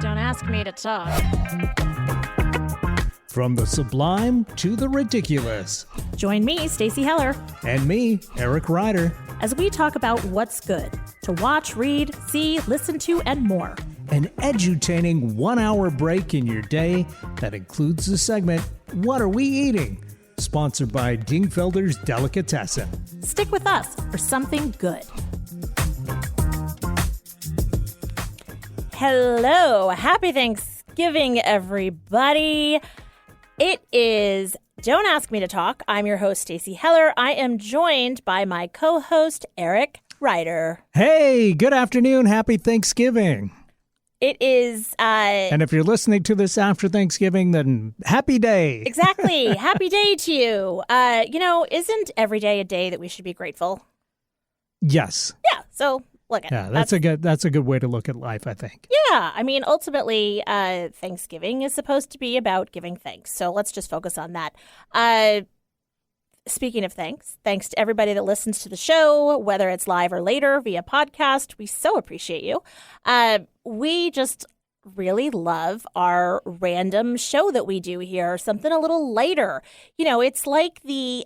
Don't ask me to talk. From the sublime to the ridiculous. Join me, Stacey Heller, And me, Eric Ryder. as we talk about what's good to watch, read, see, listen to, and more. An edutaining 1-hour break in your day that includes the segment, What Are We Eating? Sponsored by Dingfelder's Delicatessen. Stick with us for something good. Hello. Happy Thanksgiving, everybody. It is Don't Ask Me to Talk. I'm your host, Stacey Heller. I am joined by my co-host, Eric Ryder. Hey, good afternoon. Happy Thanksgiving. It is... And if you're listening to this after Thanksgiving, then happy day. Exactly. Happy day to you. Isn't every day a day that we should be grateful? Yes. Yeah. So look at Yeah, that's a good way to look at life, I think. Yeah. I mean, ultimately, Thanksgiving is supposed to be about giving thanks. So let's just focus on that. Speaking of thanks to everybody that listens to the show, whether it's live or later via podcast. We so appreciate you. We just really love our random show that we do here, something a little lighter. You know, it's like the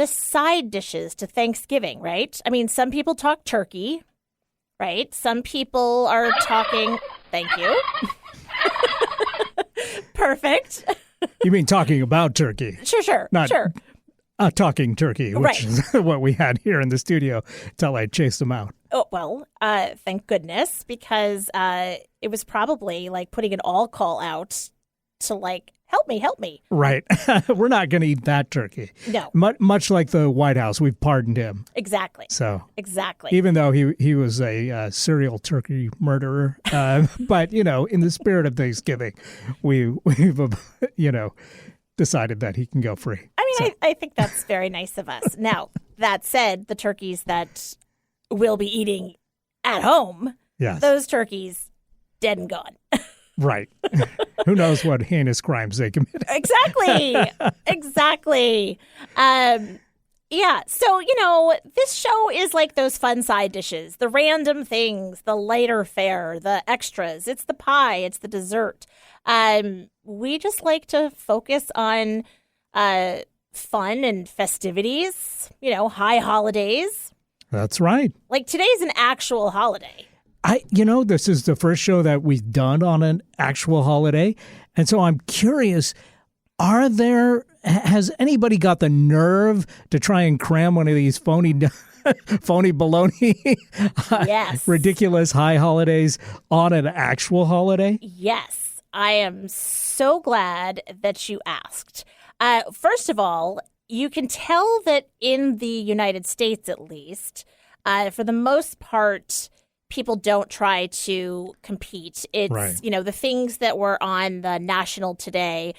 side dishes to Thanksgiving, right? I mean, some people talk turkey, right? Some people are talking, thank you. Perfect. You mean talking about turkey? Sure. Not sure. Talking turkey, which is what we had here in the studio until I chased him out. Oh, well, thank goodness, because it was probably like putting an all call out to like, help me. Right. We're not going to eat that turkey. No. Much like the White House, we've pardoned him. Exactly. So exactly. Even though he was a serial turkey murderer, but in the spirit of Thanksgiving, we've decided that he can go free. I mean, I think that's very nice of us. Now, that said, the turkeys that we'll be eating at home, yes, those turkeys, dead and gone. Right. Who knows what heinous crimes they commit. Exactly. Yeah. So, this show is like those fun side dishes, the random things, the lighter fare, the extras. It's the pie. It's the dessert. We just like to focus on fun and festivities, high holidays. That's right. Like today's an actual holiday. This is the first show that we've done on an actual holiday. And so I'm curious, has anybody got the nerve to try and cram one of these phony baloney, yes, ridiculous high holidays on an actual holiday? Yes. I am so glad that you asked. First of all, you can tell that in the United States, at least, for the most part, people don't try to compete. It's, right, the things that were on the national today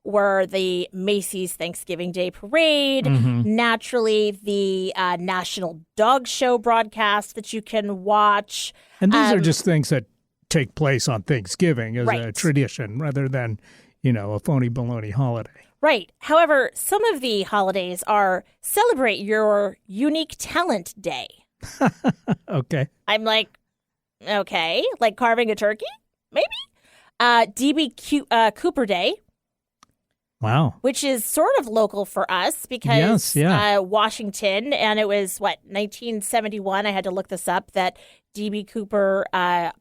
were the Macy's Thanksgiving Day Parade, naturally the National Dog Show broadcast that you can watch. And these are just things that take place on Thanksgiving as right, a tradition rather than, a phony baloney holiday. Right. However, some of the holidays are celebrate your unique talent day. Okay. I'm like, okay, like carving a turkey, maybe? DB Cooper Day. Wow. Which is sort of local for us because Washington, and it was, 1971, I had to look this up, that DB Cooper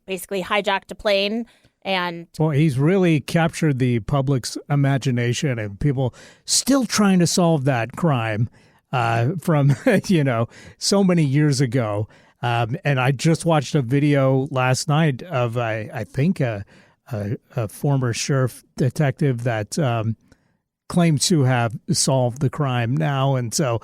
basically hijacked a plane. And well, he's really captured the public's imagination, and people still trying to solve that crime from, so many years ago. And I just watched a video last night of, I think, a former sheriff detective that claims to have solved the crime now. And so,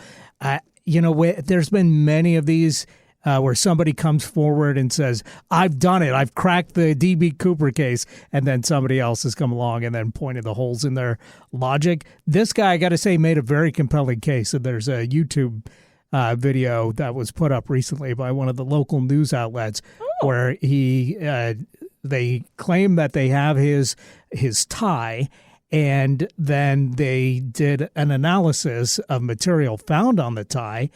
there's been many of these where somebody comes forward and says, I've done it. I've cracked the D.B. Cooper case. And then somebody else has come along and then pointed the holes in their logic. This guy, I got to say, made a very compelling case. And there's a YouTube video that was put up recently by one of the local news outlets where they claim that they have his tie. And then they did an analysis of material found on the tie.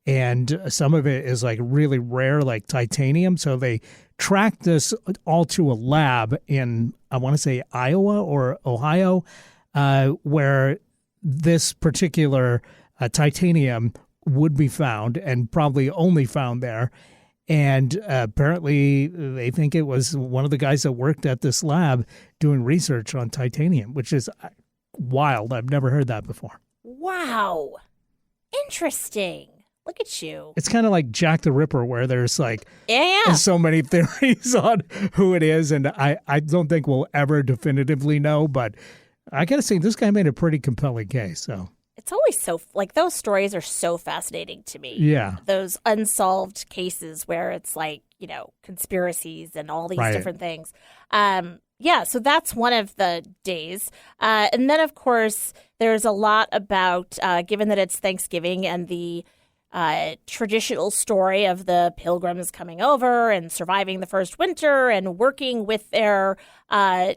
and some of it is like really rare, like titanium. So they tracked this all to a lab in, I want to say, Iowa or Ohio, where this particular titanium would be found, and probably only found there. And apparently they think it was one of the guys that worked at this lab doing research on titanium, which is wild. I've never heard that before. Wow. Interesting. Look at you. It's kind of like Jack the Ripper, where there's like Yeah. so many theories on who it is. And I don't think we'll ever definitively know. But I got to say, this guy made a pretty compelling case. So It's always so, like, those stories are so fascinating to me. yeah. Those unsolved cases where it's like, you know, conspiracies and all these Right. different things. Yeah, so that's one of the days. And then, of course, there's a lot about, given that it's Thanksgiving and the traditional story of the pilgrims coming over and surviving the first winter and working with their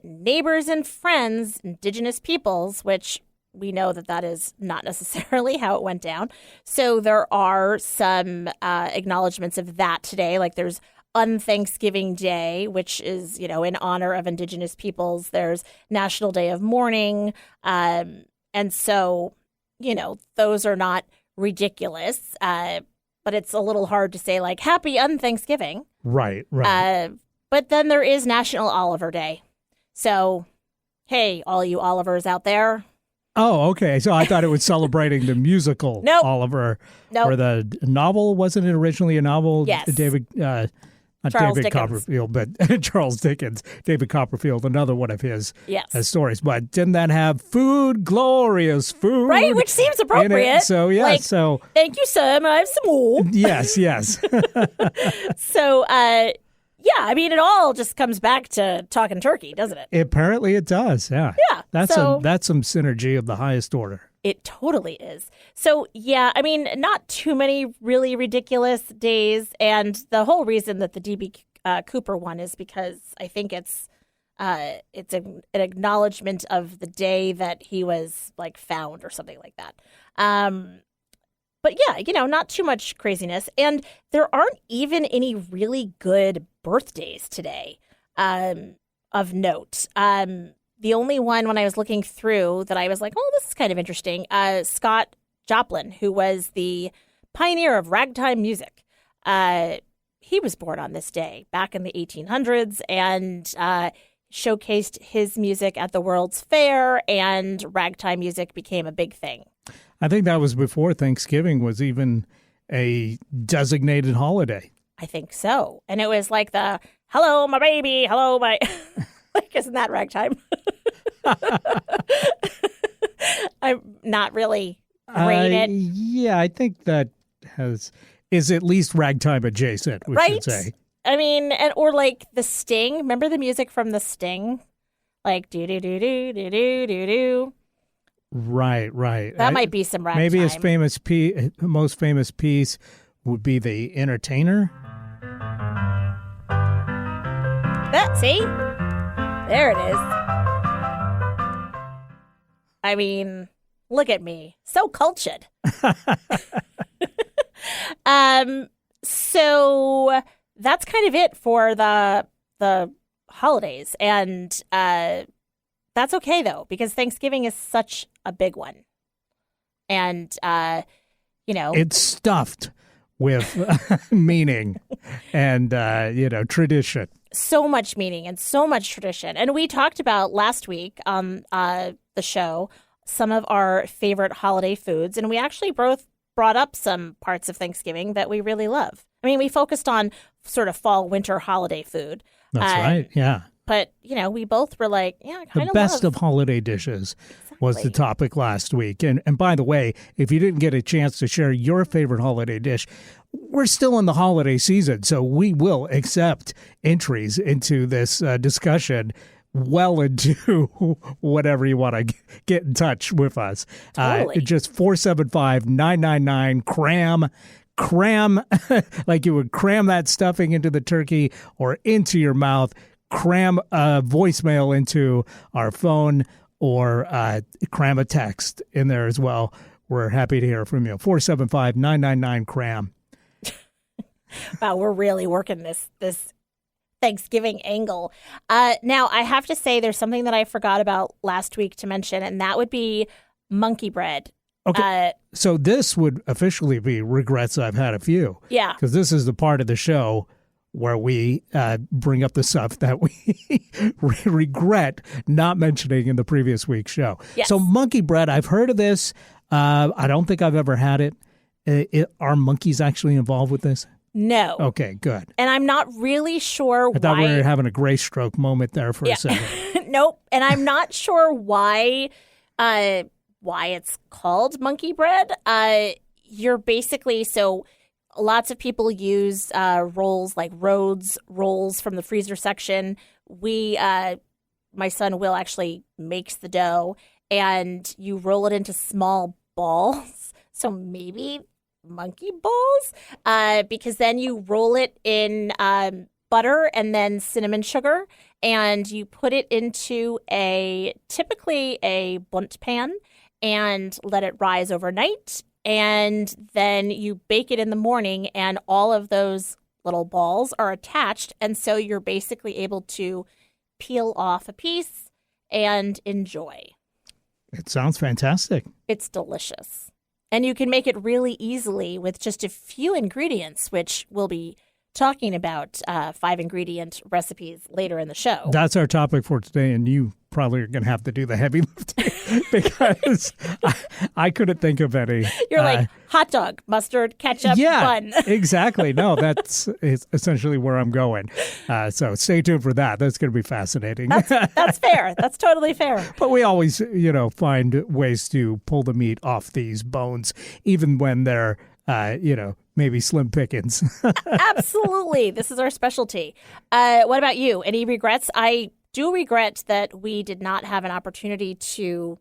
neighbors and friends, indigenous peoples, which we know that that is not necessarily how it went down. So there are some acknowledgments of that today. Like there's Unthanksgiving Day, which is, you know, in honor of indigenous peoples. There's National Day of Mourning. And so, you know, those are not ridiculous, but it's a little hard to say like happy Unthanksgiving. Right. But then there is National Oliver Day. So, hey, all you Olivers out there. Oh, okay. So I thought it was celebrating the musical Nope. Oliver. Nope. Or the novel. Wasn't it originally a novel? Yes. David, not Charles David Dickens. Copperfield, but Charles Dickens. David Copperfield, another one of his Yes. stories. But didn't that have food, glorious food? Right, which seems in it? appropriate. So, yeah. Like, so, thank you, sir. May I have some more? yes. So, yeah, I mean, it all just comes back to talking turkey, doesn't it? Apparently it does. Yeah. Yeah. That's so some synergy of the highest order. it totally is. So, yeah, I mean, not too many really ridiculous days. And the whole reason that the D.B. Cooper one is because I think it's an acknowledgement of the day that he was like found or something like that. But yeah, you know, not too much craziness. And there aren't even any really good birthdays today of note. The only one when I was looking through that I was like, oh, this is kind of interesting, Scott Joplin, who was the pioneer of ragtime music. He was born on this day back in the 1800s and showcased his music at the World's Fair, and ragtime music became a big thing. I think that was before Thanksgiving was even a designated holiday. I think so. And it was like the, hello, my baby, hello, my... like, isn't that ragtime? I'm not really great at... Yeah, I think that is at least ragtime adjacent, we right? should say. I mean, or like The Sting. Remember the music from The Sting? Like, do-do-do-do-do-do-do-do. Right. That might be some ragtime. Maybe his most famous piece would be The Entertainer. See? There it is. I mean, look at me. So cultured. So that's kind of it for the holidays. And that's okay, though, because Thanksgiving is such a big one. And, you know. It's stuffed with meaning and, tradition. So much meaning and so much tradition. And we talked about last week on the show some of our favorite holiday foods. And we actually both brought up some parts of Thanksgiving that we really love. I mean, we focused on sort of fall, winter holiday food. That's right. Yeah. But, you know, we both were like, yeah, I kind of The best of holiday dishes was the topic last week. And by the way, if you didn't get a chance to share your favorite holiday dish, we're still in the holiday season, so we will accept entries into this discussion well into whatever you want to get in touch with us. Totally. Just 475-999 cram like you would cram that stuffing into the turkey or into your mouth. Cram a voicemail into our phone or cram a text in there as well. we're happy to hear from you. 475-999-CRAM. Wow, we're really working this Thanksgiving angle. Now, I have to say there's something that I forgot about last week to mention, and that would be monkey bread. Okay, so this would officially be regrets I've had a few. Yeah. Because this is the part of the show where we bring up the stuff that we regret not mentioning in the previous week's show. Yes. So monkey bread, I've heard of this. I don't think I've ever had it. Are monkeys actually involved with this? No. Okay, good. And I'm not really sure I thought why. we were having a gray stroke moment there for a second. Nope. And I'm not sure why it's called monkey bread. You're basically, so lots of people use rolls like Rhodes rolls from the freezer section. My son Will actually makes the dough, and you roll it into small balls. So maybe monkey balls, because then you roll it in butter and then cinnamon sugar, and you put it into typically a bundt pan and let it rise overnight. And then you bake it in the morning, and all of those little balls are attached. And so you're basically able to peel off a piece and enjoy. It sounds fantastic. It's delicious. And you can make it really easily with just a few ingredients, which we'll be talking about 5-ingredient recipes later in the show. That's our topic for today, and you probably are going to have to do the heavy lifting because I couldn't think of any. You're like hot dog, mustard, ketchup, bun. Exactly. No, that's essentially where I'm going. So stay tuned for that. That's going to be fascinating. That's fair. That's totally fair. But we always, find ways to pull the meat off these bones, even when they're, maybe slim pickings. Absolutely. This is our specialty. What about you? Any regrets? I do regret that we did not have an opportunity to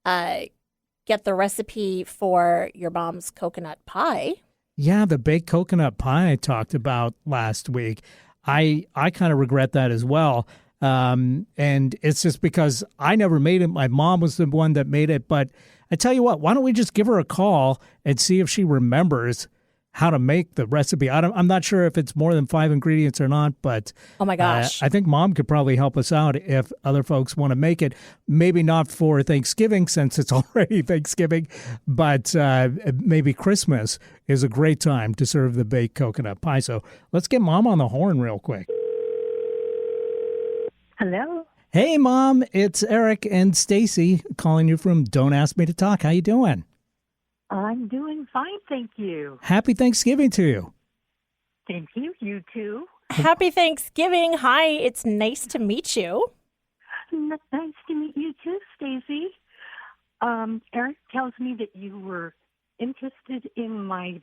get the recipe for your mom's coconut pie. Yeah, the baked coconut pie I talked about last week. I kind of regret that as well. And it's just because I never made it. My mom was the one that made it. But I tell you what, why don't we just give her a call and see if she remembers how to make the recipe. I'm not sure if it's more than 5 ingredients or not, but oh my gosh, I think Mom could probably help us out if other folks want to make it. Maybe not for Thanksgiving since it's already Thanksgiving, but maybe Christmas is a great time to serve the baked coconut pie. So let's get Mom on the horn real quick. Hello. Hey, Mom, it's Eric and Stacy calling you from Don't Ask Me to Talk. How you doing? I'm doing fine, thank you. Happy Thanksgiving to you. Thank you. You too. Happy Thanksgiving. Hi, it's nice to meet you. Nice to meet you too, Stacy. Eric tells me that you were interested in my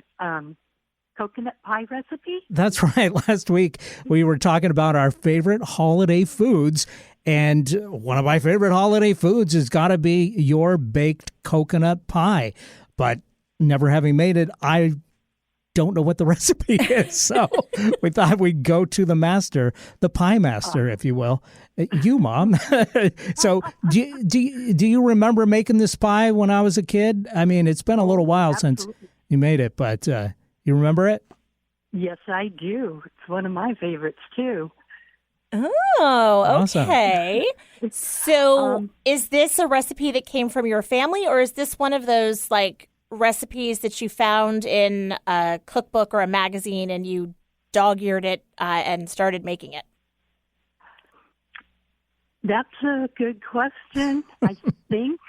coconut pie recipe. That's right. Last week, we were talking about our favorite holiday foods, and one of my favorite holiday foods has got to be your baked coconut pie. But never having made it, I don't know what the recipe is. So we thought we'd go to the master, the pie master, if you will. You, Mom. So do you remember making this pie when I was a kid? I mean, it's been a little while since you made it, but you remember it? Yes, I do. It's one of my favorites, too. Oh, okay. Awesome. So is this a recipe that came from your family, or is this one of those like recipes that you found in a cookbook or a magazine and you dog-eared it and started making it? That's a good question. I think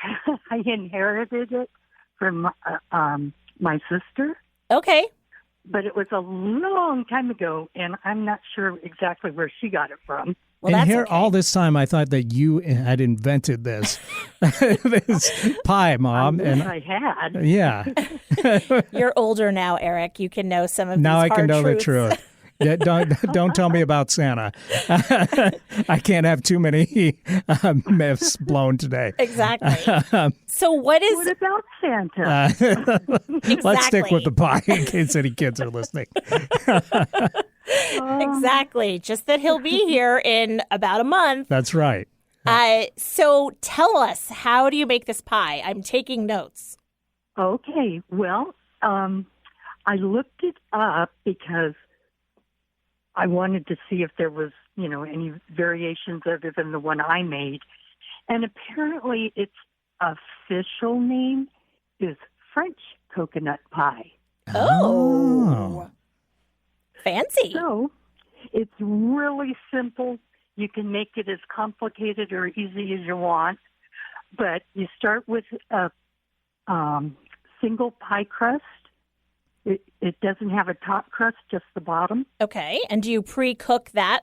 I inherited it from my sister. Okay. But it was a long time ago, and I'm not sure exactly where she got it from. Well, and here, okay. All this time, I thought that you had invented this, this pie, Mom. I had. Yeah. You're older now, Eric. You can know some of now these I can know truths. the truth. Yeah, don't tell me about Santa. I can't have too many myths blown today. Exactly. So what about Santa? Exactly. Let's stick with the pie in case any kids are listening. Exactly. Just that he'll be here in about a month. That's right. So tell us, how do you make this pie? I'm taking notes. Okay, well, I looked it up because I wanted to see if there was, any variations other than the one I made. And apparently its official name is French coconut pie. Oh. Fancy. So it's really simple. You can make it as complicated or easy as you want. But you start with a single pie crust. It doesn't have a top crust, just the bottom. Okay. And do you pre-cook that?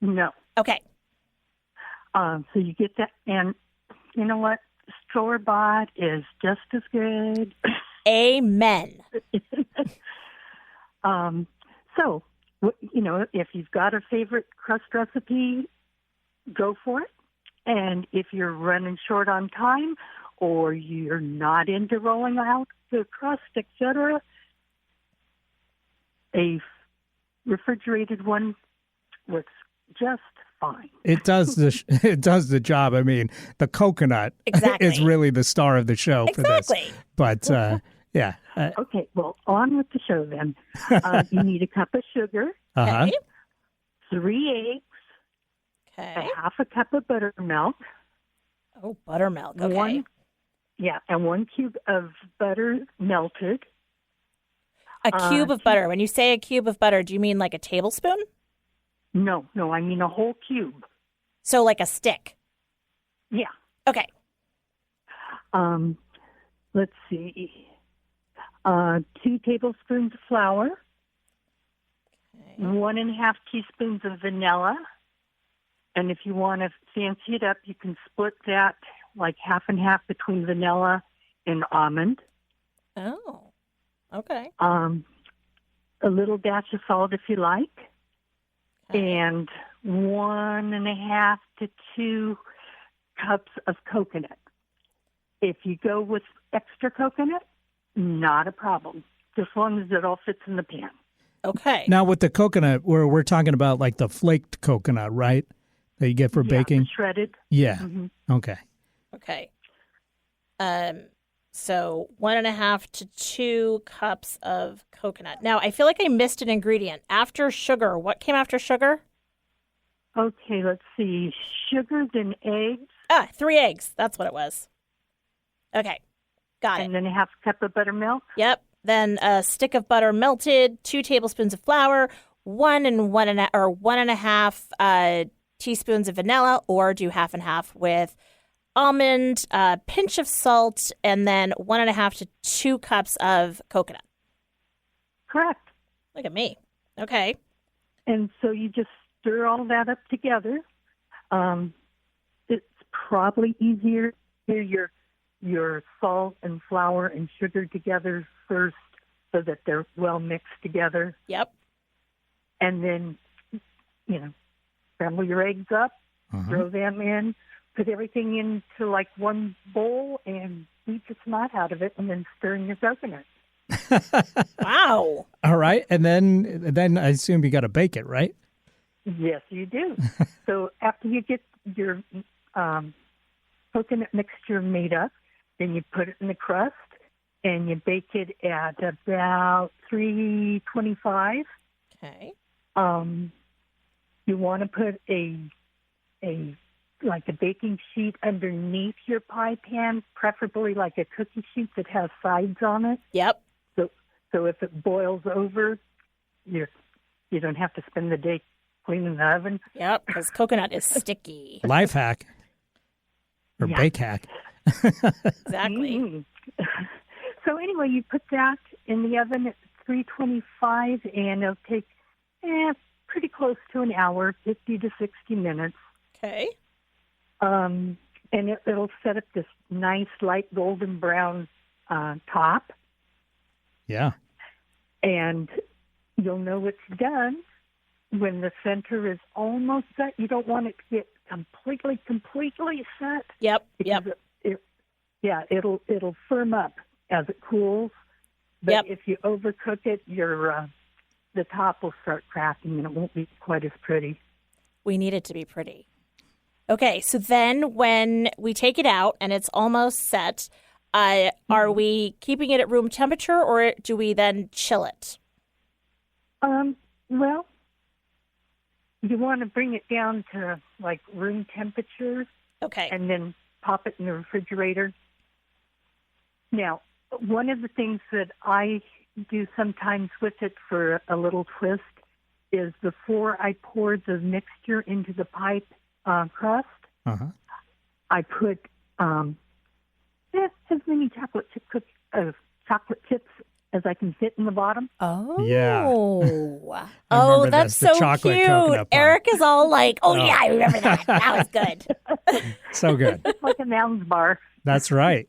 No. Okay. So you get that, and you know what? Store-bought is just as good. Amen. So, if you've got a favorite crust recipe, go for it. And if you're running short on time or you're not into rolling out the crust, etc., a refrigerated one works just fine. It does the job. I mean, the coconut Exactly. is really the star of the show for this. Exactly. But yeah. Okay, well, on with the show then. You need a cup of sugar, Uh-huh. Okay. 3 eggs, Okay. a half a cup of buttermilk, Oh, buttermilk. Okay. and 1 cube of butter melted. A cube of butter. When you say a cube of butter, do you mean like a tablespoon? No, I mean a whole cube. So like a stick. Yeah. Okay. Let's see. 2 tablespoons of flour, Okay. 1.5 teaspoons of vanilla. And if you want to fancy it up, you can split that like half and half between vanilla and almond. Oh. Okay. A little dash of salt if you like, Okay. and 1.5 to 2 cups of coconut. If you go with extra coconut, not a problem, just as long as it all fits in the pan. Okay. Now with the coconut, we're talking about like the flaked coconut, right? That you get for baking? The shredded. Yeah. Mm-hmm. Okay. Okay. So 1.5 to 2 cups of coconut. Now, I feel like I missed an ingredient. After sugar, what came after sugar? Okay, let's see. Sugar, then eggs, 3 eggs. That's what it was. Okay. Got it. and then a half cup of buttermilk. Yep. Then a stick of butter melted, 2 tablespoons of flour, 1.5 teaspoons of vanilla, or do half and half with almond, a pinch of salt, and then 1.5 to 2 cups of coconut. Correct. Look at me. Okay. And so you just stir all that up together. It's probably easier to do your salt and flour and sugar together first so that they're well mixed together. Yep. And then, scramble your eggs up, throw them in, put everything into like one bowl and beat the snot out of it, and then stir in your coconut. Wow. All right. And then I assume you got to bake it, right? Yes, you do. So after you get your coconut mixture made up, then you put it in the crust and you bake it at about 325. Okay. You want to put a baking sheet underneath your pie pan, preferably like a cookie sheet that has sides on it. Yep. So if it boils over, you don't have to spend the day cleaning the oven. Yep. Because coconut is sticky. Life hack or Yeah. bake hack. Exactly. Mm. So anyway, you put that in the oven at 325, and it'll take pretty close to an hour, 50 to 60 minutes. Okay. And it'll set up this nice light golden brown top, Yeah. and you'll know it's done when the center is almost set. You don't want it to get completely set. Yep. Because Yep. it'll firm up as it cools. But Yep. if you overcook it, the top will start cracking and it won't be quite as pretty. We need it to be pretty. Okay, so then when we take it out and it's almost set, Are we keeping it at room temperature, or do we then chill it? Well, you want to bring it down to like room temperature. Okay. And then pop it in the refrigerator. Now, one of the things that I do sometimes with it for a little twist is before I pour the mixture into the pie crust, I put as many chocolate chips as I can fit in the bottom. Oh. Yeah. Oh, that's the so chocolate cute. coconut pie. Eric is all like, yeah, I remember that. That was good. So good. It's like a Mounds bar. That's right.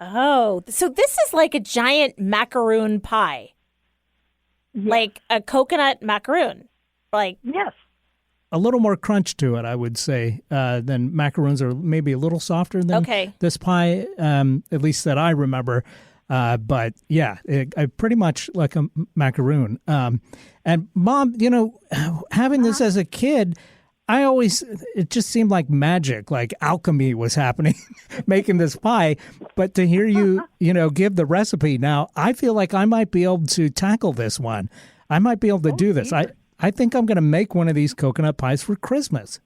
Oh, so this is like a giant macaroon pie. Yes. Like a coconut macaroon. Like, Yes. A little more crunch to it, I would say, than macaroons, are maybe a little softer than this pie, at least that I remember. But yeah, pretty much like a macaroon. And Mom, having this as a kid, it just seemed like magic, like alchemy was happening, making this pie. But to hear you, give the recipe now, I feel like I might be able to tackle this one. I might be able to do this. I think I'm going to make one of these coconut pies for Christmas.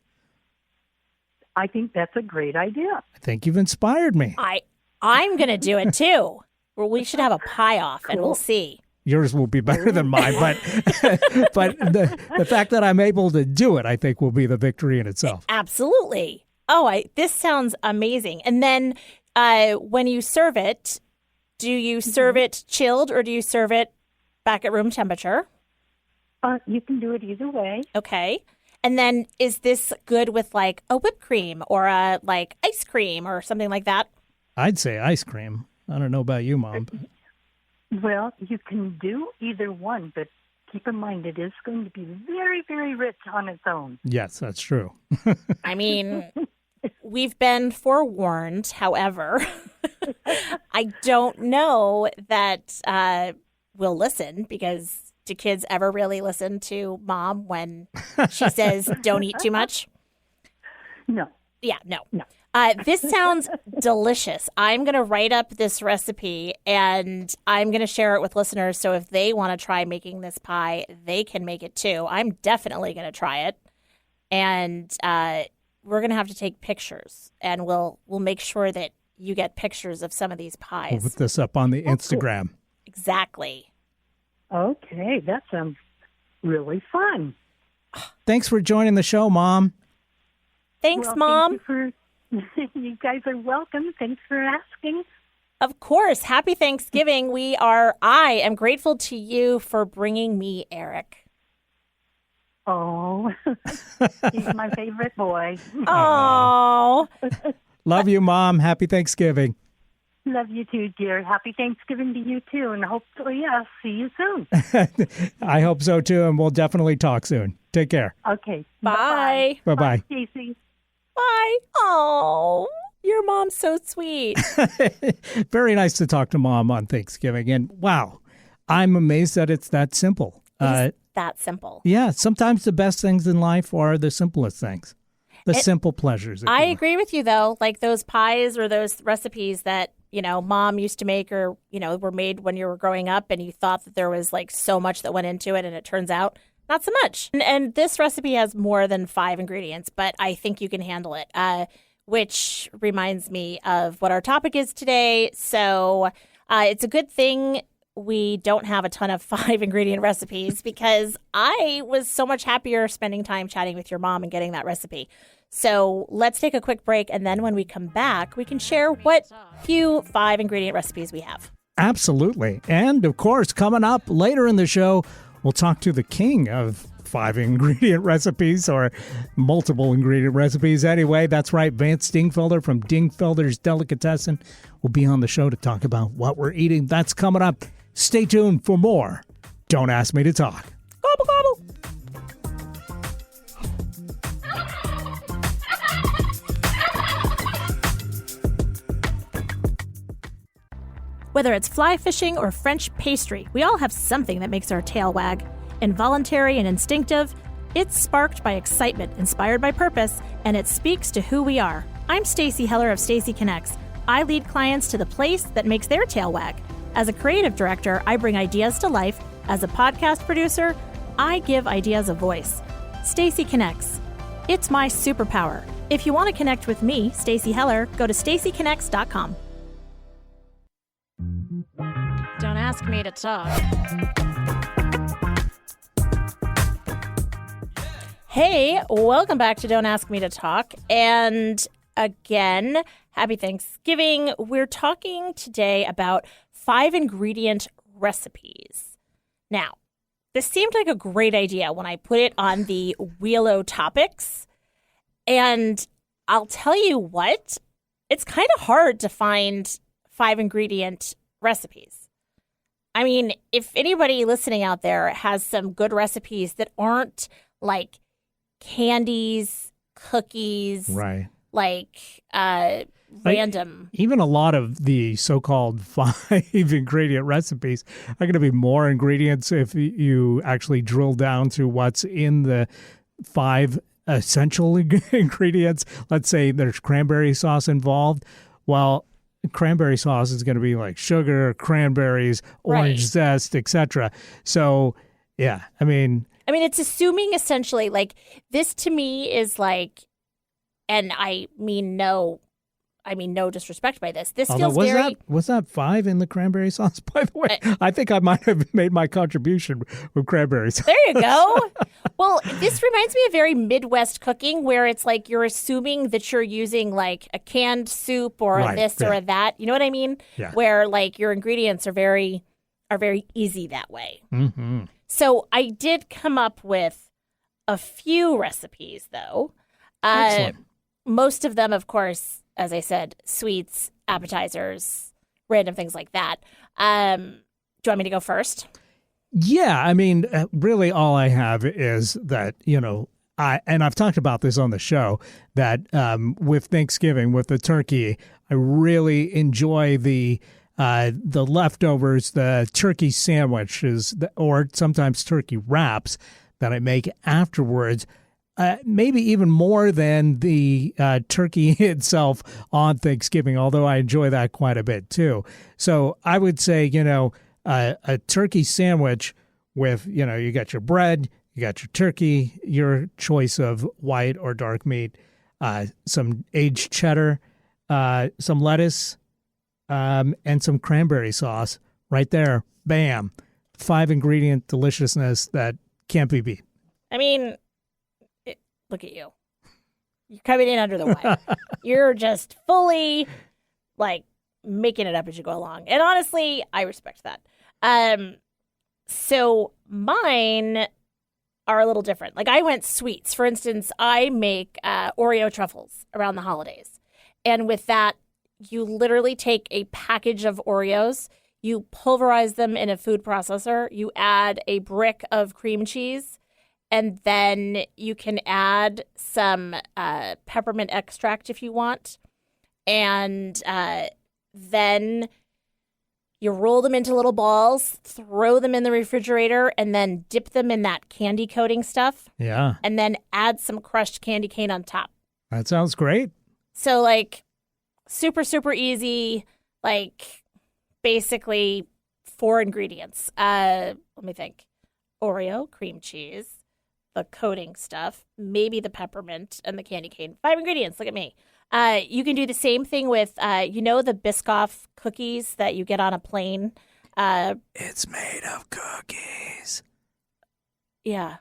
I think that's a great idea. I think you've inspired me. I'm going to do it too. Well, we should have a pie off and we'll see. Yours will be better than mine, but the fact that I'm able to do it, I think, will be the victory in itself. Absolutely. Oh, this sounds amazing. And then when you serve it, do you serve it chilled or do you serve it back at room temperature? You can do it either way. Okay. And then is this good with like a whipped cream or a like ice cream or something like that? I'd say ice cream. I don't know about you, Mom. Well, you can do either one, but keep in mind it is going to be very, very rich on its own. Yes, that's true. I mean, we've been forewarned. However, I don't know that we'll listen, because do kids ever really listen to Mom when she says don't eat too much? No. Yeah, no. This sounds delicious. I'm going to write up this recipe and I'm going to share it with listeners. So if they want to try making this pie, they can make it too. I'm definitely going to try it. And we're going to have to take pictures, and we'll make sure that you get pictures of some of these pies. We'll put this up on the Instagram. Exactly. Okay, that sounds really fun. Thanks for joining the show, Mom. Thanks, Well, Mom. You guys are welcome. Thanks for asking. Of course. Happy Thanksgiving. I am grateful to you for bringing me Eric. Oh, he's my favorite boy. Oh. Love you, Mom. Happy Thanksgiving. Love you too, dear. Happy Thanksgiving to you too, and hopefully I'll see you soon. I hope so too, and we'll definitely talk soon. Take care. Okay. Bye. Bye-bye. Bye, Stacey. Bye. Oh, your mom's so sweet. Very nice to talk to Mom on Thanksgiving. And wow, I'm amazed that it's that simple. It's that simple. Yeah, sometimes the best things in life are the simplest things. The simple pleasures. I agree with you, though. Like those pies or those recipes that, Mom used to make, or, were made when you were growing up and you thought that there was like so much that went into it, and it turns out not so much. And this recipe has more than 5 ingredients, but I think you can handle it, which reminds me of what our topic is today. So it's a good thing we don't have a ton of 5-ingredient recipes, because I was so much happier spending time chatting with your mom and getting that recipe. So let's take a quick break, and then when we come back, we can share what few 5-ingredient recipes we have. Absolutely. And of course, coming up later in the show, we'll talk to the king of 5-ingredient recipes, or multiple ingredient recipes. Anyway, that's right. Vance Dingfelder from Dingfelder's Delicatessen will be on the show to talk about what we're eating. That's coming up. Stay tuned for more. Don't Ask Me to Talk. Gobble, gobble. Whether it's fly fishing or French pastry, we all have something that makes our tail wag. Involuntary and instinctive, it's sparked by excitement, inspired by purpose, and it speaks to who we are. I'm Stacey Heller of Stacey Connects. I lead clients to the place that makes their tail wag. As a creative director, I bring ideas to life. As a podcast producer, I give ideas a voice. Stacy Connects. It's my superpower. If you want to connect with me, Stacy Heller, go to stacyconnects.com. Don't ask me to talk. Hey, welcome back to Don't Ask Me to Talk. And again, happy Thanksgiving. We're talking today about 5-ingredient recipes. Now, this seemed like a great idea when I put it on the Wheel o' Topics. And I'll tell you what, it's kind of hard to find 5-ingredient recipes. I mean, if anybody listening out there has some good recipes that aren't like candies, cookies, Right. like random. Even a lot of the so-called 5-ingredient recipes are going to be more ingredients if you actually drill down to what's in the 5 essential ingredients. Let's say there's cranberry sauce involved. Well, cranberry sauce is going to be like sugar, cranberries, orange zest, etc. So, yeah, I mean, it's assuming essentially like this to me is like, and I mean no disrespect by this. This feels very. Was that 5 in the cranberry sauce? By the way, I think I might have made my contribution with cranberry sauce. There you go. Well, this reminds me of very Midwest cooking, where it's like you're assuming that you're using like a canned soup or a this or a that. You know what I mean? Yeah. Where like your ingredients are very easy that way. Mm-hmm. So I did come up with a few recipes, though. Excellent. Most of them, of course, as I said, sweets, appetizers, random things like that. Do you want me to go first? Yeah, I mean, really all I have is that, I've talked about this on the show, that with Thanksgiving, with the turkey, I really enjoy the leftovers, the turkey sandwiches, or sometimes turkey wraps that I make afterwards. Maybe even more than the turkey itself on Thanksgiving, although I enjoy that quite a bit too. So I would say, a turkey sandwich with, you got your bread, you got your turkey, your choice of white or dark meat, some aged cheddar, some lettuce, and some cranberry sauce right there. Bam. 5-ingredient deliciousness that can't be beat. I mean, look at you. You're coming in under the wire. You're just fully, like, making it up as you go along. And honestly, I respect that. So mine are a little different. Like, I went sweets. For instance, I make Oreo truffles around the holidays. And with that, you literally take a package of Oreos, you pulverize them in a food processor, you add a brick of cream cheese, and then you can add some peppermint extract if you want. And then you roll them into little balls, throw them in the refrigerator, and then dip them in that candy coating stuff. Yeah. And then add some crushed candy cane on top. That sounds great. So, like, super, super easy, like, basically 4 ingredients. Let me think. Oreo, cream cheese, the coating stuff, maybe the peppermint, and the candy cane. 5 ingredients. Look at me. You can do the same thing with, the Biscoff cookies that you get on a plane. It's made of cookies. Yeah.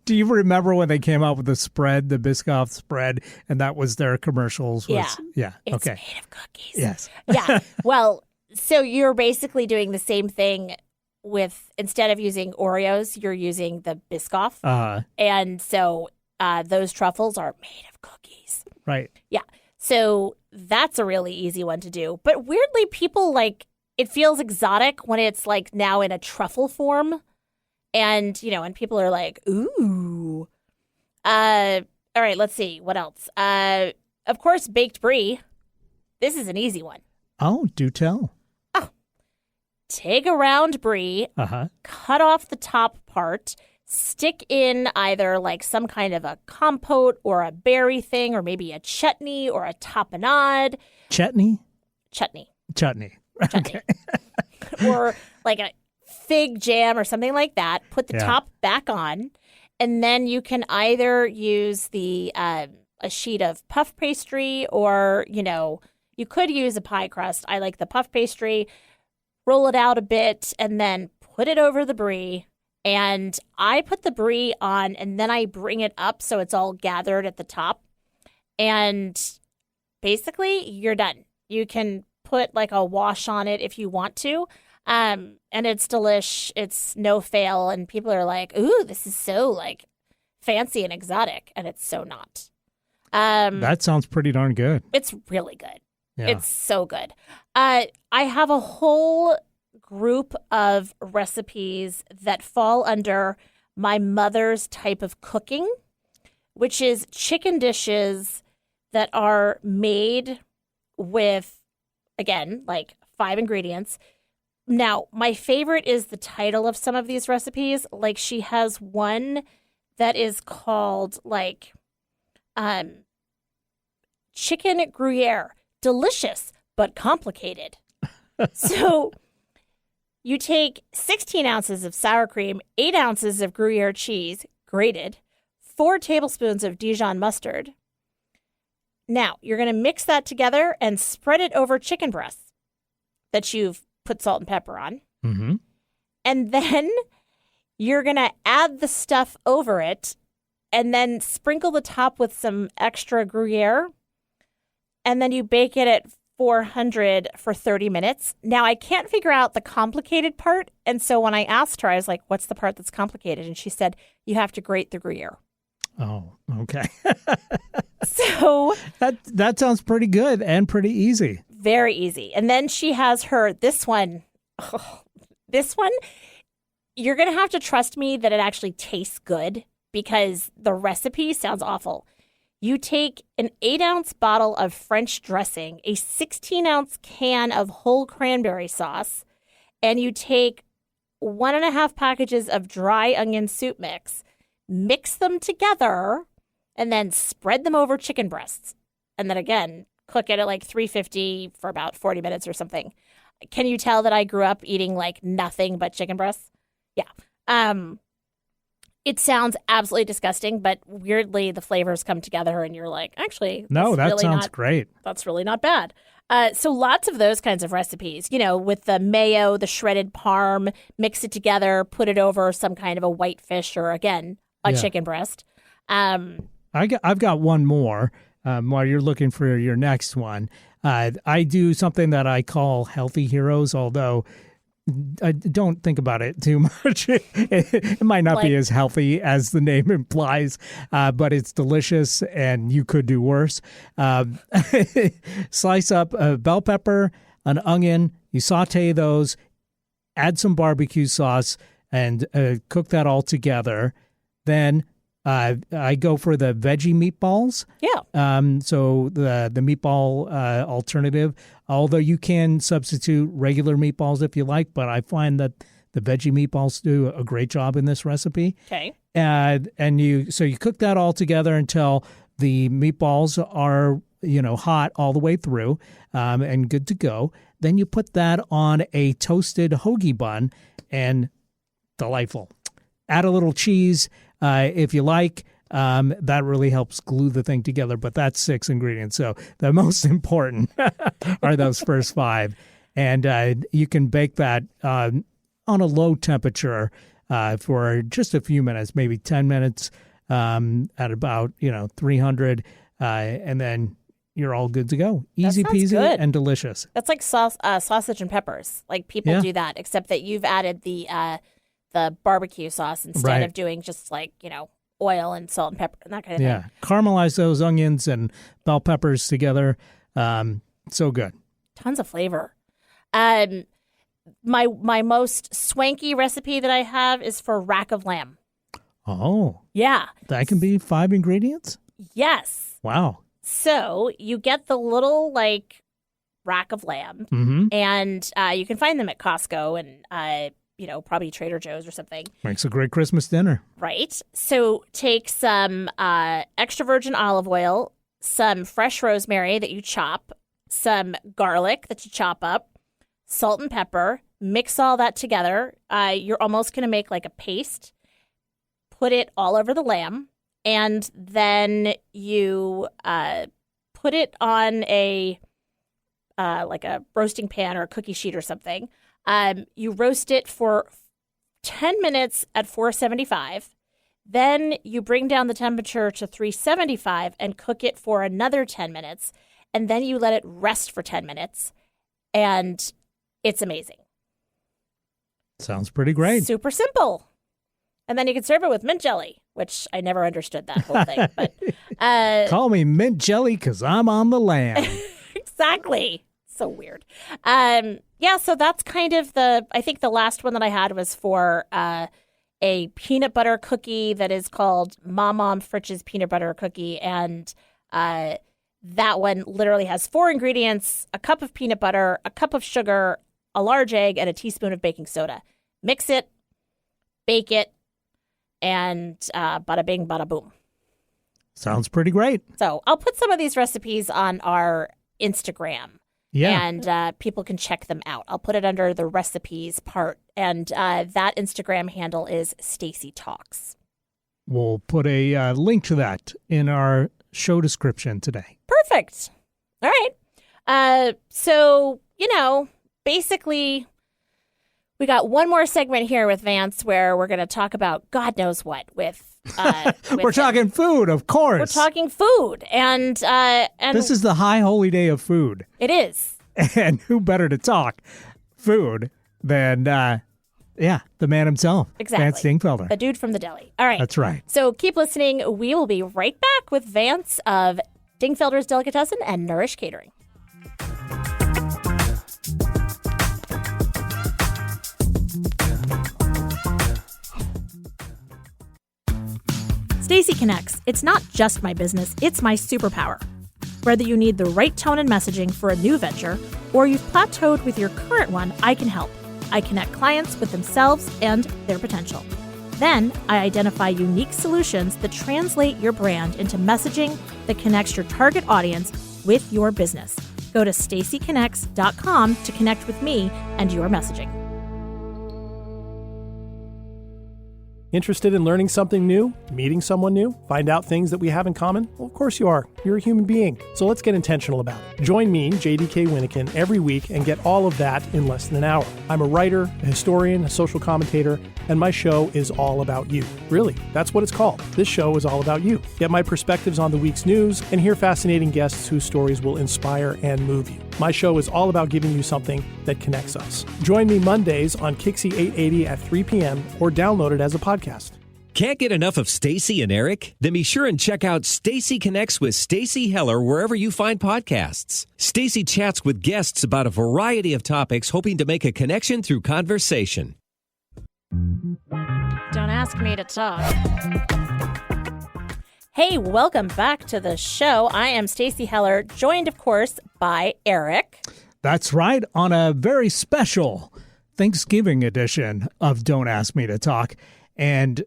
Do you remember when they came out with the spread, the Biscoff spread, and that was their commercials? Yeah. It's okay. made of cookies. Yes. Yeah. Well, so you're basically doing the same thing with, instead of using Oreos, you're using the Biscoff. And so those truffles are made of cookies. Right. Yeah. So that's a really easy one to do. But weirdly, people it feels exotic when it's like now in a truffle form. And, and people are like, ooh. All right, let's see. What else? Of course, baked brie. This is an easy one. Oh, do tell. Take a round brie, cut off the top part, stick in either like some kind of a compote or a berry thing or maybe a chutney or a tapenade. Chutney? Chutney. Chutney. Okay. Or like a fig jam or something like that. Put the top back on. And then you can either use a sheet of puff pastry or, you could use a pie crust. I like the puff pastry. Roll it out a bit and then put it over the brie. And I put the brie on and then I bring it up so it's all gathered at the top. And basically, you're done. You can put like a wash on it if you want to. And it's delish. It's no fail. And people are like, ooh, this is so like fancy and exotic. And it's so not. That sounds pretty darn good. It's really good. Yeah. It's so good. I have a whole group of recipes that fall under my mother's type of cooking, which is chicken dishes that are made with, again, like 5 ingredients. Now, my favorite is the title of some of these recipes. Like she has one that is called like chicken Gruyere. Delicious, but complicated. So you take 16 ounces of sour cream, 8 ounces of Gruyere cheese, grated, 4 tablespoons of Dijon mustard. Now, you're going to mix that together and spread it over chicken breasts that you've put salt and pepper on. Mm-hmm. And then you're going to add the stuff over it and then sprinkle the top with some extra Gruyere. And then you bake it at 400 for 30 minutes. Now, I can't figure out the complicated part. And so when I asked her, I was like, what's the part that's complicated? And she said, you have to grate the Gruyere. Oh, okay. So that sounds pretty good and pretty easy. Very easy. And then she has this one, you're going to have to trust me that it actually tastes good because the recipe sounds awful. You take an 8-ounce bottle of French dressing, a 16-ounce can of whole cranberry sauce, and you take 1.5 packages of dry onion soup mix them together, and then spread them over chicken breasts. And then again, cook it at like 350 for about 40 minutes or something. Can you tell that I grew up eating like nothing but chicken breasts? Yeah. It sounds absolutely disgusting, but weirdly the flavors come together and you're like, actually, no, that really sounds great. That's really not bad. So lots of those kinds of recipes, with the mayo, the shredded parm, mix it together, put it over some kind of a white fish or, again, a chicken breast. I've got one more while you're looking for your next one. I do something that I call Healthy Heroes, although I don't think about it too much. It might not be as healthy as the name implies, but it's delicious and you could do worse. Slice up a bell pepper, an onion, you saute those, add some barbecue sauce, and cook that all together. Then I go for the veggie meatballs. Yeah. So the meatball alternative, although you can substitute regular meatballs if you like, but I find that the veggie meatballs do a great job in this recipe. Okay. And you cook that all together until the meatballs are hot all the way through and good to go. Then you put that on a toasted hoagie bun, and delightful. Add a little cheese. If you like, that really helps glue the thing together, but that's 6 ingredients. So the most important are those first 5. And you can bake that on a low temperature for just a few minutes, maybe 10 minutes at about 300, and then you're all good to go. Easy peasy good. And delicious. That's like sausage and peppers. Like people do that, except that you've added the barbecue sauce instead of doing just like, oil and salt and pepper and that kind of thing. Yeah. Caramelize those onions and bell peppers together. So good. Tons of flavor. My most swanky recipe that I have is for rack of lamb. Oh. Yeah. That can be 5 ingredients? Yes. Wow. So you get the little rack of lamb, mm-hmm. and you can find them at Costco, and probably Trader Joe's or something. Makes a great Christmas dinner. Right. So take some extra virgin olive oil, some fresh rosemary that you chop, some garlic that you chop up, salt and pepper, mix all that together. You're almost going to make like a paste. Put it all over the lamb, and then you put it on a roasting pan or a cookie sheet or something. You roast it for 10 minutes at 475. Then you bring down the temperature to 375 and cook it for another 10 minutes. And then you let it rest for 10 minutes. And it's amazing. Sounds pretty great. Super simple. And then you can serve it with mint jelly, which I never understood that whole thing. But call me mint jelly because I'm on the lam. Exactly. So weird. So that's kind of I think the last one that I had was for a peanut butter cookie that is called Mom Fritch's peanut butter cookie. And that one literally has 4 ingredients: a cup of peanut butter, a cup of sugar, a large egg, and a teaspoon of baking soda. Mix it, bake it, and bada bing, bada boom. Sounds pretty great. So I'll put some of these recipes on our Instagram. Yeah. And people can check them out. I'll put it under the recipes part. And that Instagram handle is Stacy Talks. We'll put a link to that in our show description today. Perfect. All right. So, basically, we got one more segment here with Vance where we're going to talk about God knows what with we're talking food, of course. We're talking food, and this is the high holy day of food. It is, and who better to talk food than the man himself, exactly, Vance Dingfelder, the dude from the deli. All right, that's right. So keep listening. We will be right back with Vance of Dingfelder's Delicatessen and Nourish Catering. Stacy Connects. It's not just my business, it's my superpower. Whether you need the right tone and messaging for a new venture, or you've plateaued with your current one, I can help. I connect clients with themselves and their potential. Then, I identify unique solutions that translate your brand into messaging that connects your target audience with your business. Go to stacyconnects.com to connect with me and your messaging. Interested in learning something new? Meeting someone new? Find out things that we have in common? Well, of course you are. You're a human being. So let's get intentional about it. Join me, JDK Winnikin, every week and get all of that in less than an hour. I'm a writer, a historian, a social commentator, and my show is all about you. Really, that's what it's called. This show is all about you. Get my perspectives on the week's news and hear fascinating guests whose stories will inspire and move you. My show is all about giving you something that connects us. Join me Mondays on Kixie 880 at 3 p.m. or download it as a podcast. Can't get enough of Stacy and Eric? Then be sure and check out Stacy Connects with Stacy Heller wherever you find podcasts. Stacy chats with guests about a variety of topics, hoping to make a connection through conversation. Don't ask me to talk. Hey, welcome back to the show. I am Stacy Heller, joined, of course, by Eric. That's right, on a very special Thanksgiving edition of Don't Ask Me to Talk. And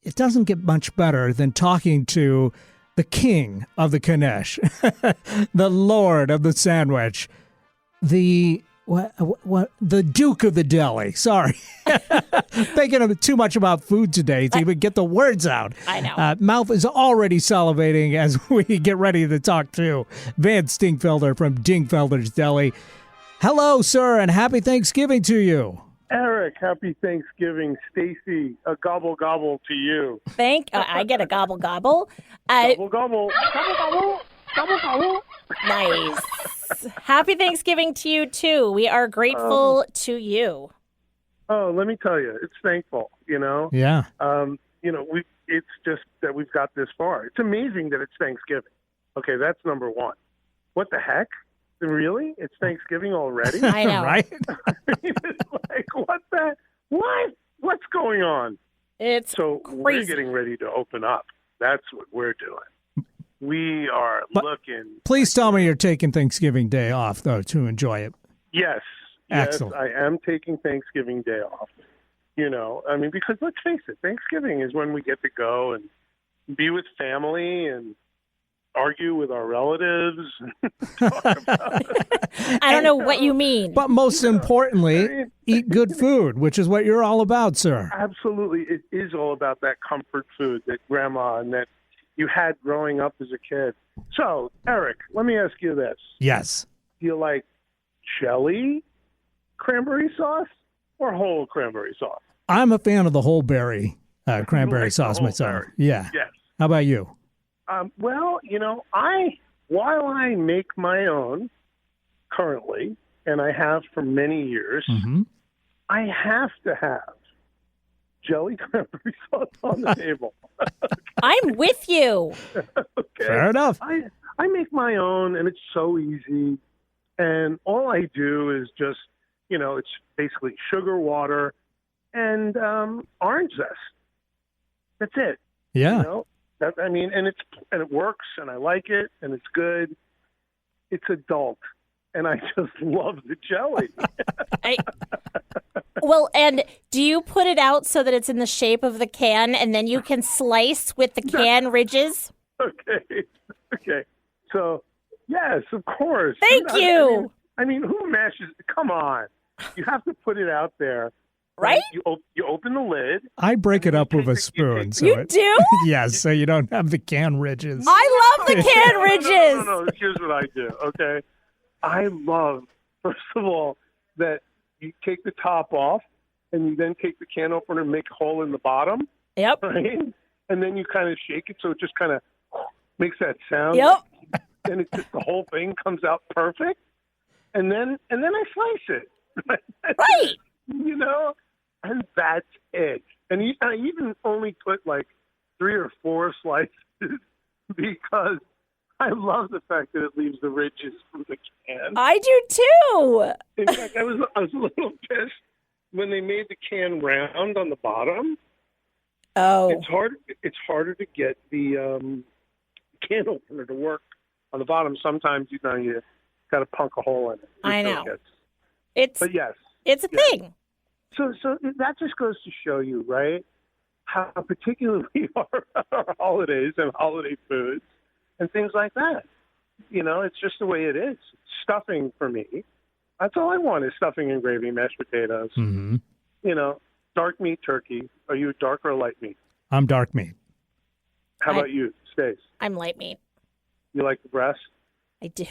it doesn't get much better than talking to the king of the Knish, the lord of the sandwich, the Duke of the Deli. Sorry. Thinking too much about food today to even get the words out. I know. Mouth is already salivating as we get ready to talk to Vance Dingfelder from Dingfelder's Deli. Hello, sir, and happy Thanksgiving to you. Eric, happy Thanksgiving. Stacy, a gobble gobble to you. I get a gobble gobble. Gobble gobble. Gobble gobble. Gobble gobble. Nice. Happy Thanksgiving to you, too. We are grateful to you. Oh, let me tell you, it's thankful, Yeah. It's just that we've got this far. It's amazing that it's Thanksgiving. Okay, that's number one. What the heck? Really? It's Thanksgiving already? I know. Right? I mean, it's like, what's going on? It's so crazy. We're getting ready to open up. That's what we're doing. We are looking. Please tell me you're taking Thanksgiving Day off, though, to enjoy it. Yes. Excellent. Yes, I am taking Thanksgiving Day off. I mean, because let's face it, Thanksgiving is when we get to go and be with family and argue with our relatives. I don't know what you mean. But most importantly, eat good food, which is what you're all about, sir. Absolutely. It is all about that comfort food that grandma and that you had growing up as a kid. So, Eric, let me ask you this. Yes. Do you like jelly cranberry sauce or whole cranberry sauce? I'm a fan of the whole berry cranberry like the sauce whole myself. berry? Yeah. Yes. How about you? Well, while I make my own currently, and I have for many years, Mm-hmm. I have to have jelly cranberry sauce on the table. I'm with you. Okay. Fair enough. I make my own, and it's so easy. And all I do is just, it's basically sugar, water, and orange zest. That's it. Yeah. And it works, and I like it, and it's good. It's adult, and I just love the jelly. Well, and do you put it out so that it's in the shape of the can, and then you can slice with the can ridges? Okay. So, yes, of course. Thank you. I mean, who mashes? Come on. You have to put it out there. Right? You open the lid. I break it up with a spoon. So You do? Yes, so you don't have the can ridges. I love the can ridges. No. Here's what I do, okay? I love, first of all, that you take the top off and you then take the can opener and make a hole in the bottom, Yep. right? And then you kind of shake it so it just kind of makes that sound. Yep. And it just, the whole thing comes out perfect. And then I slice it. Right. And that's it. And I even only put like 3 or 4 slices because I love the fact that it leaves the ridges from the can. I do too. In fact, I was a little pissed when they made the can round on the bottom. Oh. It's harder to get the can opener to work on the bottom. Sometimes you got to punk a hole in it. I know. But yes, it's a thing. So that just goes to show you, right, how particular we are about our holidays and holiday foods and things like that. It's just the way it is. Stuffing for me, that's all I want is stuffing and gravy, mashed potatoes. Mm-hmm. Dark meat turkey. Are you dark or light meat? I'm dark meat. How about you, Stace? I'm light meat. You like the breast? I do.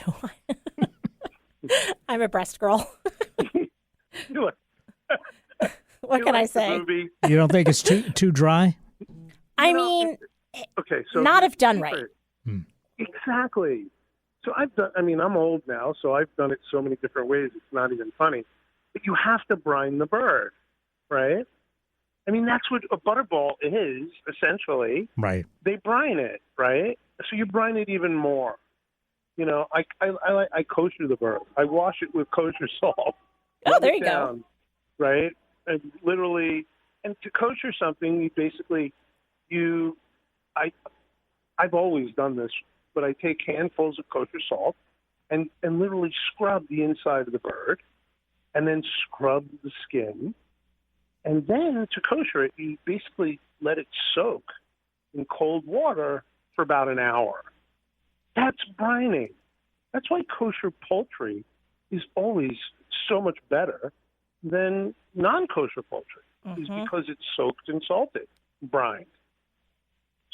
I'm a breast girl. You like, What can I say? You don't think it's too dry? I mean, okay, so not if done right. Exactly. So I'm old now, so I've done it so many different ways. It's not even funny. But you have to brine the bird, right? I mean, that's what a butterball is, essentially. Right. They brine it, right? So you brine it even more. I kosher the bird. I wash it with kosher salt. Oh, there you go. Right? And literally, and to kosher something, you basically, I've always done this, but I take handfuls of kosher salt and literally scrub the inside of the bird and then scrub the skin. And then to kosher it, you basically let it soak in cold water for about an hour. That's brining. That's why kosher poultry is always so much better than non-kosher poultry, is because it's soaked and salted, brined.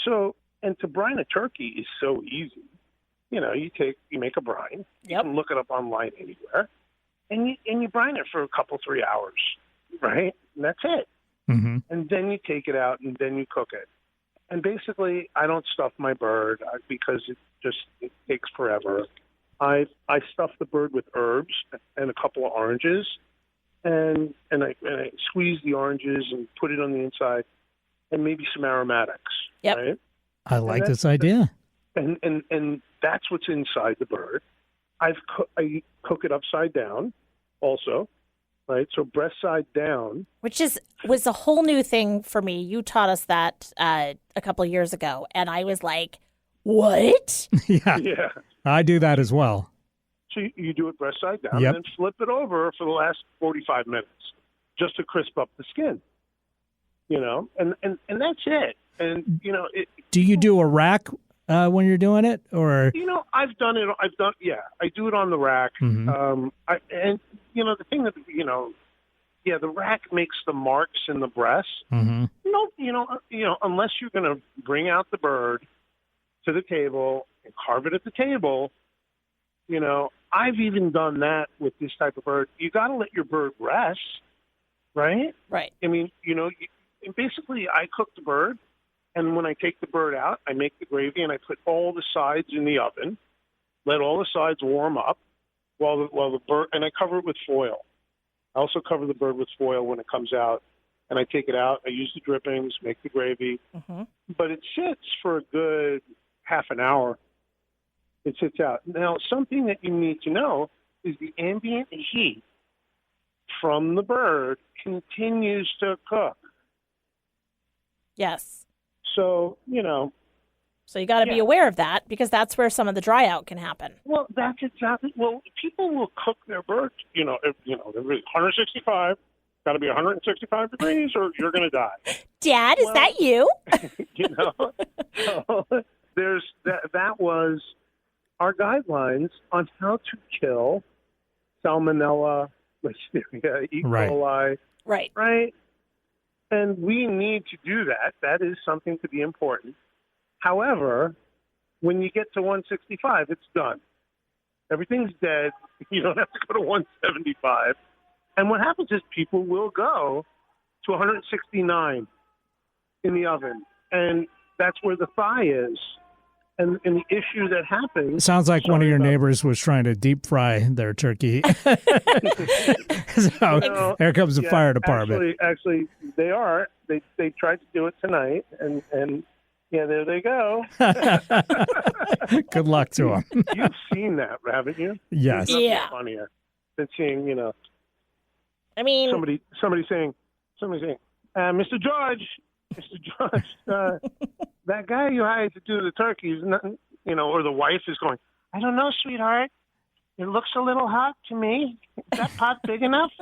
So, and to brine a turkey is so easy. You make a brine. You can look it up online anywhere, and you brine it for a couple, 3 hours, right? And that's it. Mm-hmm. And then you take it out and then you cook it. And basically, I don't stuff my bird because it takes forever. I stuff the bird with herbs and a couple of oranges, and I squeeze the oranges and put it on the inside, and maybe some aromatics. Yep. Right? I like this idea. And that's what's inside the bird. I cook it upside down, also. Right, so breast side down, which was a whole new thing for me. You taught us that a couple of years ago, and I was like, "What?" Yeah. I do that as well. So you do it breast side down, Yep. and then flip it over for the last 45 minutes, just to crisp up the skin. and that's it. And, Do you do a rack when you're doing it, or? I've done it. I do it on the rack. Mhm. The thing that, the rack makes the marks in the breast. Mm-hmm. Unless you're going to bring out the bird to the table and carve it at the table, I've even done that with this type of bird. You got to let your bird rest, right? Right. I mean, basically I cook the bird, and when I take the bird out, I make the gravy and I put all the sides in the oven, let all the sides warm up while the bird, and I cover it with foil. I also cover the bird with foil when it comes out, and I take it out. I use the drippings, make the gravy, but it sits for a good half an hour. It sits out. Now, something that you need to know is the ambient heat from the bird continues to cook. Yes. So, So you got to be aware of that, because that's where some of the dry out can happen. Well, that's exactly. Well, people will cook their bird. If 165, got to be 165 degrees, or you're going to die. Dad, is that you? So there's that was our guidelines on how to kill salmonella, listeria, E. coli. Right. Right. And we need to do that. That is something to be important. However, when you get to 165, it's done. Everything's dead. You don't have to go to 175. And what happens is people will go to 169 in the oven. And that's where the thigh is. And the issue that happens... It sounds like one of your neighbors was trying to deep fry their turkey. So here comes the fire department. Actually, they are. They tried to do it tonight, and there they go. Good luck to them. You've seen that, haven't you? Yes. There's nothing funnier than seeing, I mean, somebody saying, Mr. George, that guy you hired to do the turkeys, or the wife is going, I don't know, sweetheart. It looks a little hot to me. Is that pot big enough?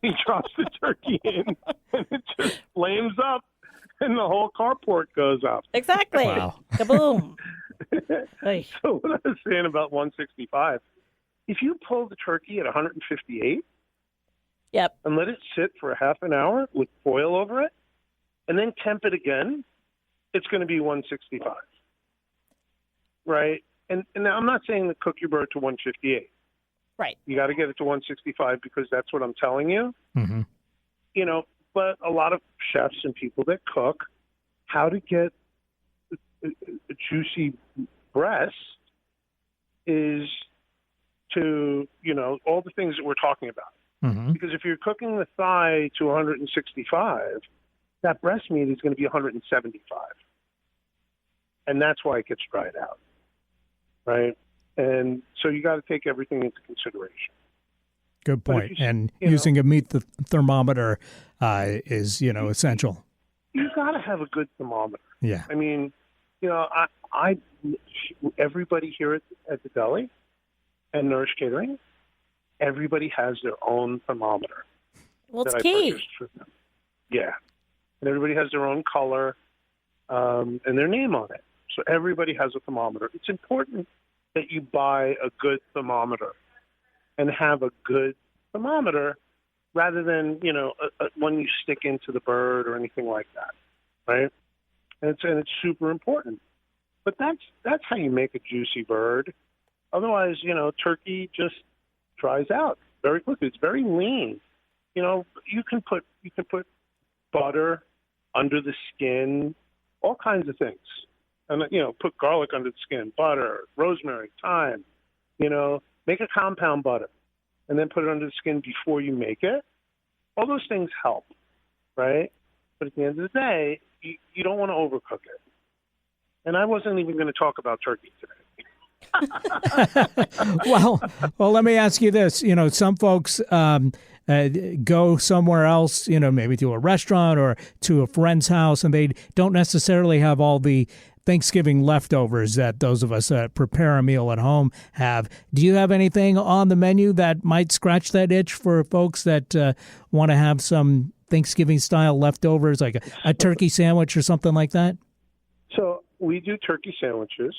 He drops the turkey in, and it just flames up, and the whole carport goes up. Exactly. Wow. Kaboom. So what I was saying about 165, if you pull the turkey at 158 and let it sit for a half an hour with foil over it, and then temp it again, it's going to be 165. Right? And now I'm not saying to cook your bird to 158. Right. You got to get it to 165 because that's what I'm telling you. Mm-hmm. But a lot of chefs and people that cook, how to get a juicy breast is to, all the things that we're talking about. Mm-hmm. Because if you're cooking the thigh to 165, that breast meat is going to be 175. And that's why it gets dried out. Right? And so you got to take everything into consideration. Good point. And using a meat thermometer is, essential. You got to have a good thermometer. Yeah. I mean, I everybody here at the deli and Nourish Catering, everybody has their own thermometer. Well, it's key. Yeah. And everybody has their own color and their name on it. So everybody has a thermometer. It's important that you buy a good thermometer and have a good thermometer rather than, one you stick into the bird or anything like that, right? And it's super important. But that's how you make a juicy bird. Otherwise, turkey just dries out very quickly. It's very lean. You can put butter under the skin, all kinds of things. And, put garlic under the skin, butter, rosemary, thyme, make a compound butter and then put it under the skin before you make it. All those things help, right? But at the end of the day, you don't want to overcook it. And I wasn't even going to talk about turkey today. Well, let me ask you this. Some folks go somewhere else, maybe to a restaurant or to a friend's house, and they don't necessarily have all the Thanksgiving leftovers that those of us that prepare a meal at home have. Do you have anything on the menu that might scratch that itch for folks that want to have some Thanksgiving-style leftovers, like a turkey sandwich or something like that? So we do turkey sandwiches.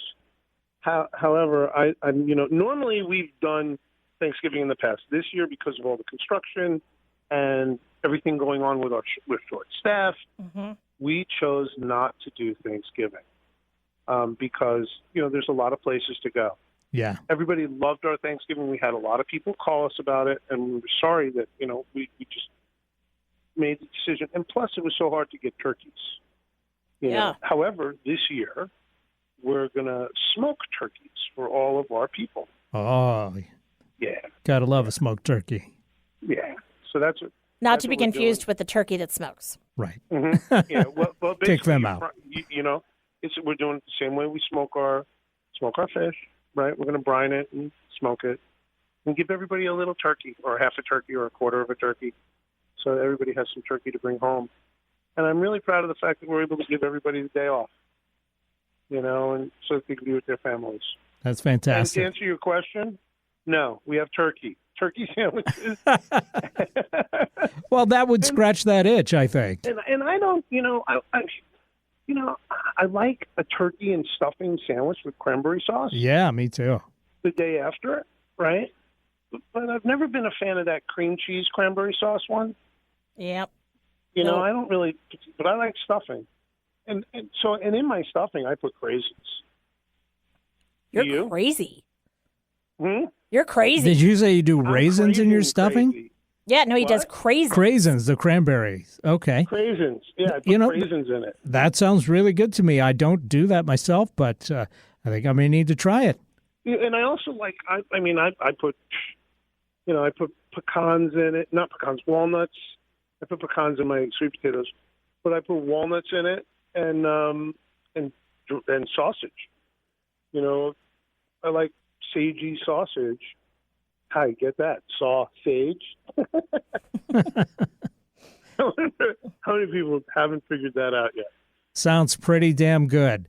However, normally we've done Thanksgiving in the past. This year, because of all the construction and everything going on with with short staff, we chose not to do Thanksgiving because there's a lot of places to go. Yeah, everybody loved our Thanksgiving. We had a lot of people call us about it, and we were sorry that we just made the decision. And plus, it was so hard to get turkeys. Yeah. However, this year we're gonna smoke turkeys for all of our people. Oh, yeah, gotta love a smoked turkey. Yeah, so that's what. Not to be confused with the turkey that smokes. Right. Yeah. Well, take them out. We're doing it the same way we smoke our fish. Right. We're gonna brine it and smoke it, and give everybody a little turkey, or half a turkey, or a quarter of a turkey, so everybody has some turkey to bring home. And I'm really proud of the fact that we're able to give everybody the day off, and so that they can be with their families. That's fantastic. And to answer your question, no, we have turkey sandwiches. Well, that would scratch that itch, I think. And I don't, I like a turkey and stuffing sandwich with cranberry sauce. Yeah, me too. The day after it, right? But I've never been a fan of that cream cheese cranberry sauce one. Yep. I don't really, but I like stuffing. And in my stuffing, I put craisins. You're crazy. Hmm? You're crazy. Did you say you do raisins in your stuffing? Crazy. Yeah, no, he What? does craisins. Craisins, the cranberries. Okay. Craisins. Yeah, I put craisins in it. That sounds really good to me. I don't do that myself, but I think I may need to try it. Yeah, and I also like, I put, I put pecans in it. Not pecans, walnuts. I put pecans in my sweet potatoes, but I put walnuts in it and sausage. I like sagey sausage. How you get that? Sausage. How many people haven't figured that out yet? Sounds pretty damn good.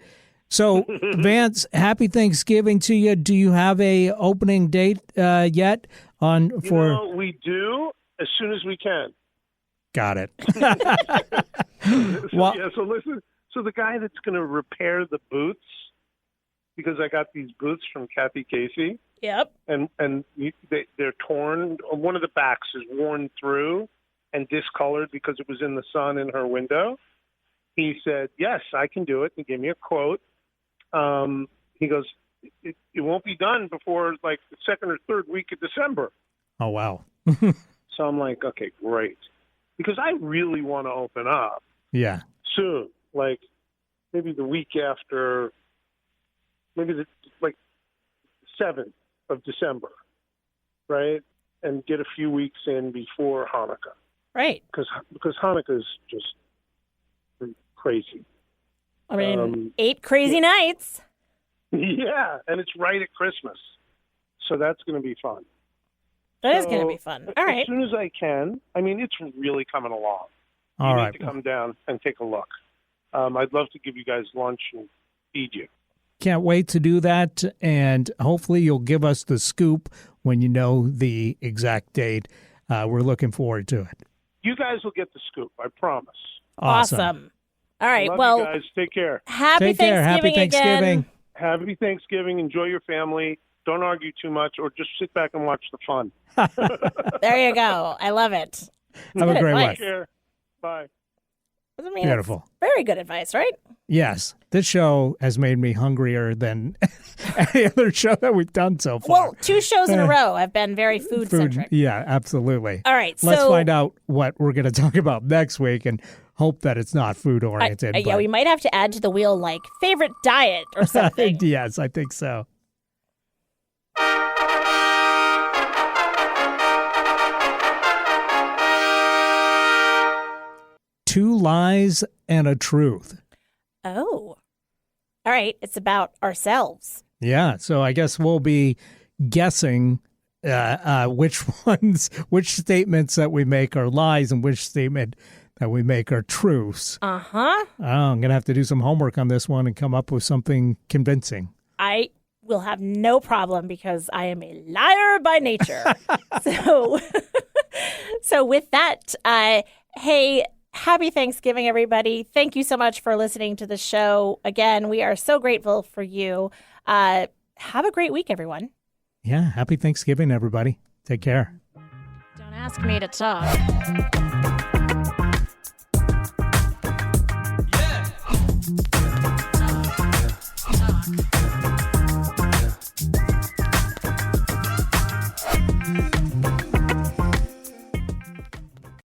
So, Vance, happy Thanksgiving to you. Do you have a opening date yet? We do as soon as we can. Got it. So listen. So the guy that's going to repair the boots, because I got these boots from Kathy Casey. Yep. And they're torn. One of the backs is worn through and discolored because it was in the sun in her window. He said, yes, I can do it. He gave me a quote. He goes, it won't be done before like the second or third week of December. Oh, wow. So I'm like, okay, great. Because I really want to open up Yeah. soon, like maybe the week after, maybe the 7th of December, right? And get a few weeks in before Hanukkah. Right. Because Hanukkah is just crazy. I mean, 8 crazy nights. Yeah, and it's right at Christmas. So that's going to be fun. That is going to be fun. All right. As soon as I can. I mean, it's really coming along. All you right. need to come down and take a look. I'd love to give you guys lunch and feed you. Can't wait to do that, and hopefully you'll give us the scoop when you know the exact date. We're looking forward to it. You guys will get the scoop, I promise. Awesome. All right. Love you guys. Take care. Happy Take care. Happy Thanksgiving. Again. Happy Thanksgiving. Enjoy your family. Don't argue too much, or just sit back and watch the fun. There you go. I love it. Have a great one. Take care. Bye. I mean, Beautiful. Very good advice, right? Yes. This show has made me hungrier than any other show that we've done so far. Well, 2 shows in a row have been very food-centric. Yeah, absolutely. All right. Let's find out what we're going to talk about next week and hope that it's not food-oriented. Yeah, we might have to add to the wheel, like, favorite diet or something. Yes, I think so. Two lies and a truth. Oh. All right. It's about ourselves. Yeah, so I guess we'll be guessing which statements that we make are lies and which statement that we make are truths. Uh-huh. Oh, I'm going to have to do some homework on this one and come up with something convincing. I will have no problem because I am a liar by nature. So with that, Hey, happy Thanksgiving, everybody. Thank you so much for listening to the show. Again, we are so grateful for you. Have a great week, everyone. Yeah, happy Thanksgiving, everybody. Take care. Don't ask me to talk.